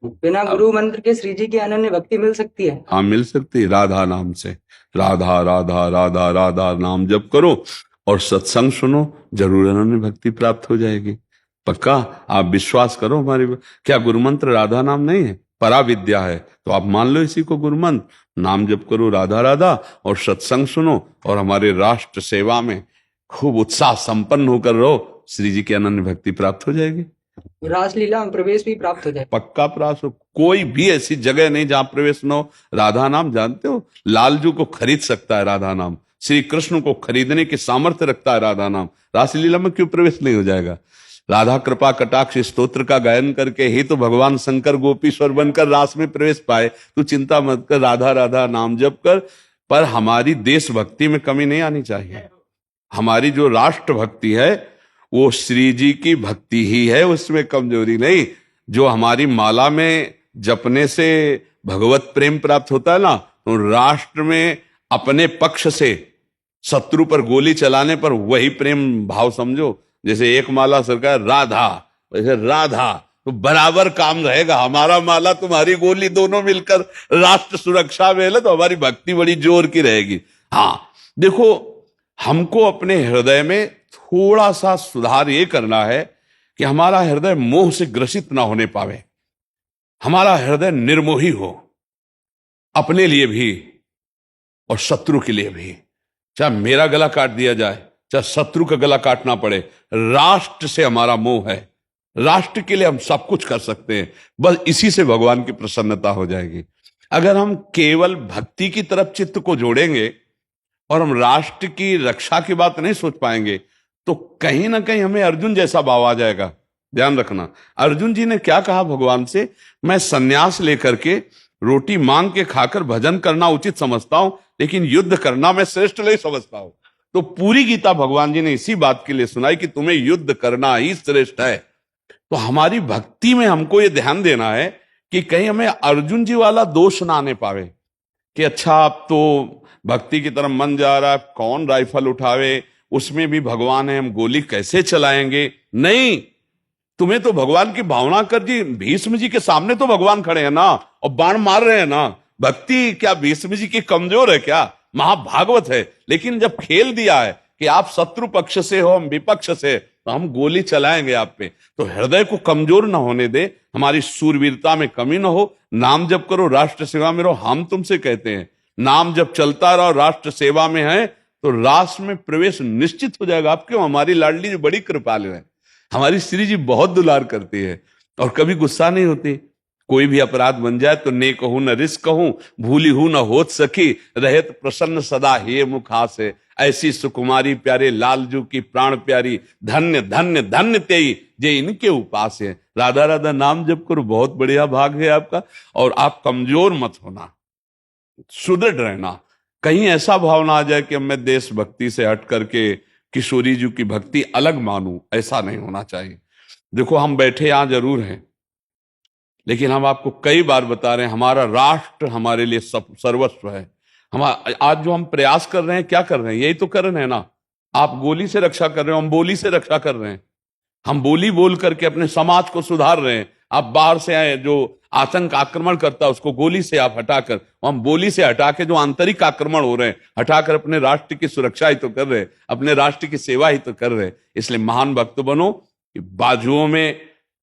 बिना अब गुरु मंत्र के श्री जी की अनन्य भक्ति मिल सकती है? हाँ, मिल सकती है राधा नाम से। राधा राधा राधा राधा नाम जप करो और सत्संग सुनो, जरूर अनन्य भक्ति प्राप्त हो जाएगी। पक्का, आप विश्वास करो हमारी क्या गुरु मंत्र राधा नाम नहीं है, परा विद्या है, तो आप मान लो इसी को गुरु मंत्र। नाम जप करो राधा राधा और सत्संग सुनो और हमारे राष्ट्र सेवा में खूब उत्साह संपन्न होकर रहो, श्री जी की अनन्य भक्ति प्राप्त हो जाएगी। रासलीला में प्रवेश भी प्राप्त हो जाए? पक्का प्रयास हो। कोई भी ऐसी जगह नहीं जहां प्रवेश न हो। राधा नाम जानते हो, लालजू को खरीद सकता है राधा नाम, श्री कृष्ण को खरीदने की सामर्थ्य रखता है राधा नाम। रासलीला में क्यों प्रवेश नहीं हो जाएगा? राधा कृपा कटाक्ष स्तोत्र का गायन करके ही तो भगवान शंकर गोपीश्वर बनकर रास में प्रवेश पाए। तू चिंता मत कर, राधा राधा नाम जप कर। पर हमारी देशभक्ति में कमी नहीं आनी चाहिए। हमारी जो राष्ट्र भक्ति है वो श्री जी की भक्ति ही है, उसमें कमजोरी नहीं। जो हमारी माला में जपने से भगवत प्रेम प्राप्त होता है ना, तो राष्ट्र में अपने पक्ष से शत्रु पर गोली चलाने पर वही प्रेम भाव समझो। जैसे एक माला सरकार राधा, वैसे राधा तो बराबर काम रहेगा। हमारा माला तुम्हारी गोली दोनों मिलकर राष्ट्र सुरक्षा में है, तो हमारी भक्ति बड़ी जोर की रहेगी। हाँ देखो, हमको अपने हृदय में थोड़ा सा सुधार ये करना है कि हमारा हृदय मोह से ग्रसित ना होने पावे। हमारा हृदय निर्मोही हो, अपने लिए भी और शत्रु के लिए भी। चाहे मेरा गला काट दिया जाए, चाहे शत्रु का गला काटना पड़े, राष्ट्र से हमारा मोह है। राष्ट्र के लिए हम सब कुछ कर सकते हैं, बस इसी से भगवान की प्रसन्नता हो जाएगी। अगर हम केवल भक्ति की तरफ चित्त को जोड़ेंगे और हम राष्ट्र की रक्षा की बात नहीं सोच पाएंगे, तो कहीं ना कहीं हमें अर्जुन जैसा भाव आ जाएगा। ध्यान रखना, अर्जुन जी ने क्या कहा भगवान से, मैं सन्यास लेकर के रोटी मांग के खाकर भजन करना उचित समझता हूं, लेकिन युद्ध करना मैं श्रेष्ठ नहीं समझता हूं। तो पूरी गीता भगवान जी ने इसी बात के लिए सुनाई कि तुम्हें युद्ध करना ही श्रेष्ठ है। तो हमारी भक्ति में हमको ये ध्यान देना है कि कहीं हमें अर्जुन जी वाला दोष ना आने पावे कि अच्छा अब तो भक्ति की तरफ मन जा रहा है, कौन राइफल उठावे, उसमें भी भगवान है, हम गोली कैसे चलाएंगे। नहीं, तुम्हें तो भगवान की भावना कर जी। भीष्म जी के सामने तो भगवान खड़े हैं ना और बाण मार रहे हैं ना। भक्ति क्या भीष्म जी की कमजोर है क्या? महाभागवत है। लेकिन जब खेल दिया है कि आप शत्रु पक्ष से हो, हम विपक्ष से, तो हम गोली चलाएंगे आप पे, तो हृदय को कमजोर ना होने दे, हमारी सूरवीरता में कमी ना हो। नाम जप करो, राष्ट्र सेवा में रहो। हम तुमसे कहते हैं नाम जब चलता रहो, राष्ट्र सेवा में है, तो राष्ट्र में प्रवेश निश्चित हो जाएगा। आप क्यों, हमारी लाडली जी बड़ी कृपालु है, हमारी श्री जी बहुत दुलार करती है और कभी गुस्सा नहीं होती। कोई भी अपराध बन जाए तो ने कहूं न रिस कहूं, भूली हूं न होत सकी, रहत प्रसन्न सदा हे मुखा से। ऐसी सुकुमारी प्यारे लालजू की प्राण प्यारी, धन्य धन्य धन्य तेई जे इनके उपास है। राधा राधा नाम जप करो, बहुत बढ़िया भाग है आपका। और आप कमजोर मत होना, सुदृढ़ रहना। कहीं ऐसा भाव ना आ जाए कि मैं देशभक्ति से हट करके किशोरी जी की भक्ति अलग मानूं, ऐसा नहीं होना चाहिए। देखो, हम बैठे यहां जरूर हैं, लेकिन हम आपको कई बार बता रहे हैं हमारा राष्ट्र हमारे लिए सर्वस्व है। हम आज जो हम प्रयास कर रहे हैं, क्या कर रहे हैं? यही तो कर रहे हैं ना। आप गोली से रक्षा कर रहे हो, हम बोली से रक्षा कर रहे हैं। हम बोली बोल करके अपने समाज को सुधार रहे हैं। आप बाहर से आए जो आतंक आक्रमण करता है उसको गोली से आप हटाकर, हम बोली से हटा के जो आंतरिक आक्रमण हो रहे हैं हटाकर अपने राष्ट्र की सुरक्षा ही तो कर रहे हैं, अपने राष्ट्र की सेवा ही तो कर रहे हैं। इसलिए महान भक्त बनो कि बाजुओं में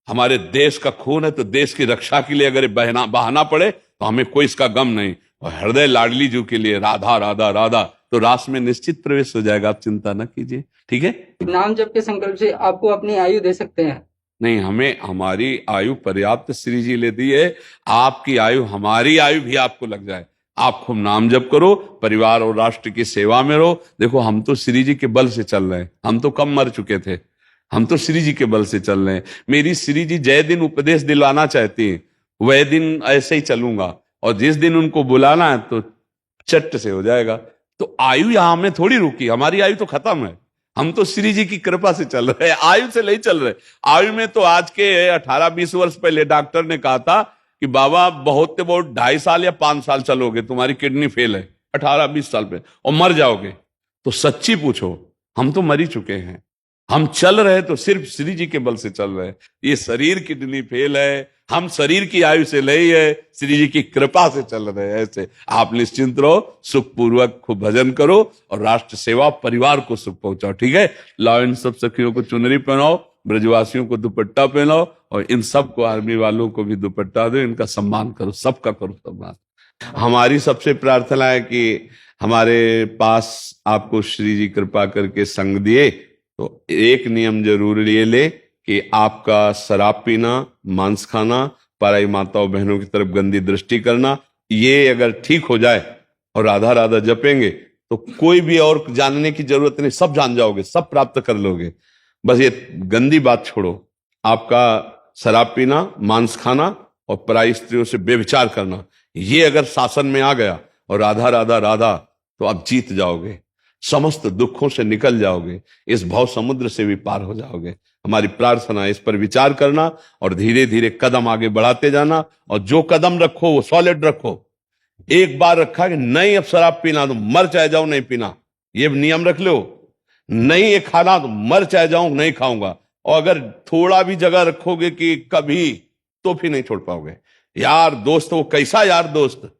हमारे देश का खून है, तो देश की रक्षा के लिए अगर बहाना पड़े तो हमें कोई इसका गम नहीं। और हृदय लाडली जी के लिए राधा राधा राधा, तो रास में निश्चित प्रवेश हो जाएगा, आप चिंता न कीजिए। ठीक है, नाम जप के संकल्प से आपको अपनी आयु दे सकते हैं? नहीं, हमें हमारी आयु पर्याप्त श्री जी ले दी है। आपकी आयु, हमारी आयु भी आपको लग जाए। आप खूब नाम जप करो, परिवार और राष्ट्र की सेवा में रहो। देखो, हम तो श्री जी के बल से चल रहे हैं, हम तो कम मर चुके थे, हम तो श्री जी के बल से चल रहे हैं। मेरी श्री जी जय दिन उपदेश दिलवाना चाहती हैं, वह दिन ऐसे ही चलूंगा, और जिस दिन उनको बुलाना है तो चट्ट से हो जाएगा। तो आयु यहां में थोड़ी रुकी, हमारी आयु तो खत्म है। हम तो श्री जी की कृपा से चल रहे हैं, आयु से नहीं चल रहे। आयु में तो आज के 18-20 वर्ष पहले डॉक्टर ने कहा था कि बाबा बहुत से बहुत 2.5 साल या 5 साल चलोगे, तुम्हारी किडनी फेल है 18-20 साल पे और मर जाओगे। तो सच्ची पूछो, हम तो मर ही चुके हैं। हम चल रहे तो सिर्फ श्री जी के बल से चल रहे हैं। ये शरीर किडनी फेल है, हम शरीर की आयु से नहीं है, श्री जी की कृपा से चल रहे हैं। ऐसे आप निश्चिंत रहो, सुखपूर्वक खूब भजन करो और राष्ट्र सेवा, परिवार को सुख पहुंचाओ। ठीक है, लाओ इन सब सखियों को चुनरी पहनाओ, ब्रजवासियों को दुपट्टा पहनाओ और इन सब को, आर्मी वालों को भी दुपट्टा दो, इनका सम्मान करो, सबका करो सम्मान। हमारी सबसे प्रार्थना है कि हमारे पास आपको श्री जी कृपा करके संग दिए तो एक नियम जरूर ये ले कि आपका शराब पीना, मांस खाना, पराई माताओं बहनों की तरफ गंदी दृष्टि करना, ये अगर ठीक हो जाए और राधा राधा जपेंगे तो कोई भी और जानने की जरूरत नहीं, सब जान जाओगे, सब प्राप्त कर लोगे। बस ये गंदी बात छोड़ो, आपका शराब पीना, मांस खाना और पराई स्त्रियों से बेविचार करना, ये अगर शासन में आ गया और राधा राधा राधा, तो आप जीत जाओगे, समस्त दुखों से निकल जाओगे, इस भव समुद्र से भी पार हो जाओगे। हमारी प्रार्थना है इस पर विचार करना और धीरे धीरे कदम आगे बढ़ाते जाना, और जो कदम रखो वो सॉलिड रखो। एक बार रखा कि नहीं अब शराब पीना तो मर चाहे जाऊं नहीं पीना, ये नियम रख लो। नहीं ये खाना तो मर चाहे जाऊं नहीं खाऊंगा, और अगर थोड़ा भी जगह रखोगे कि कभी, तो फिर नहीं छोड़ पाओगे। यार दोस्त, वो कैसा यार दोस्त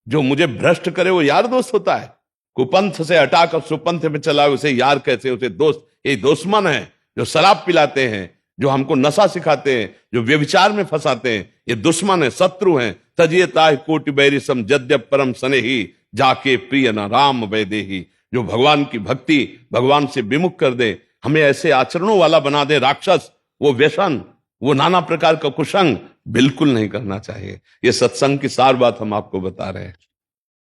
जो मुझे भ्रष्ट करे, वो यार दोस्त होता है? कुपंथ से हटाकर सुपंथ में चलाए उसे यार कैसे, उसे दोस्त? ये दुश्मन है जो शराब पिलाते हैं, जो हमको नशा सिखाते हैं, जो व्यभिचार में फंसाते हैं, ये दुश्मन है, शत्रु हैं। तजिए ताहि कोटि बैरि सम जद्यप परम स्नेही, जाके प्रिय न राम वैदेही। जो भगवान की भक्ति, भगवान से विमुख कर दे, हमें ऐसे आचरणों वाला बना दे, राक्षस, वो व्यसन, वो नाना प्रकार का कुसंग बिल्कुल नहीं करना चाहिए। ये सत्संग की सार बात हम आपको बता रहे हैं।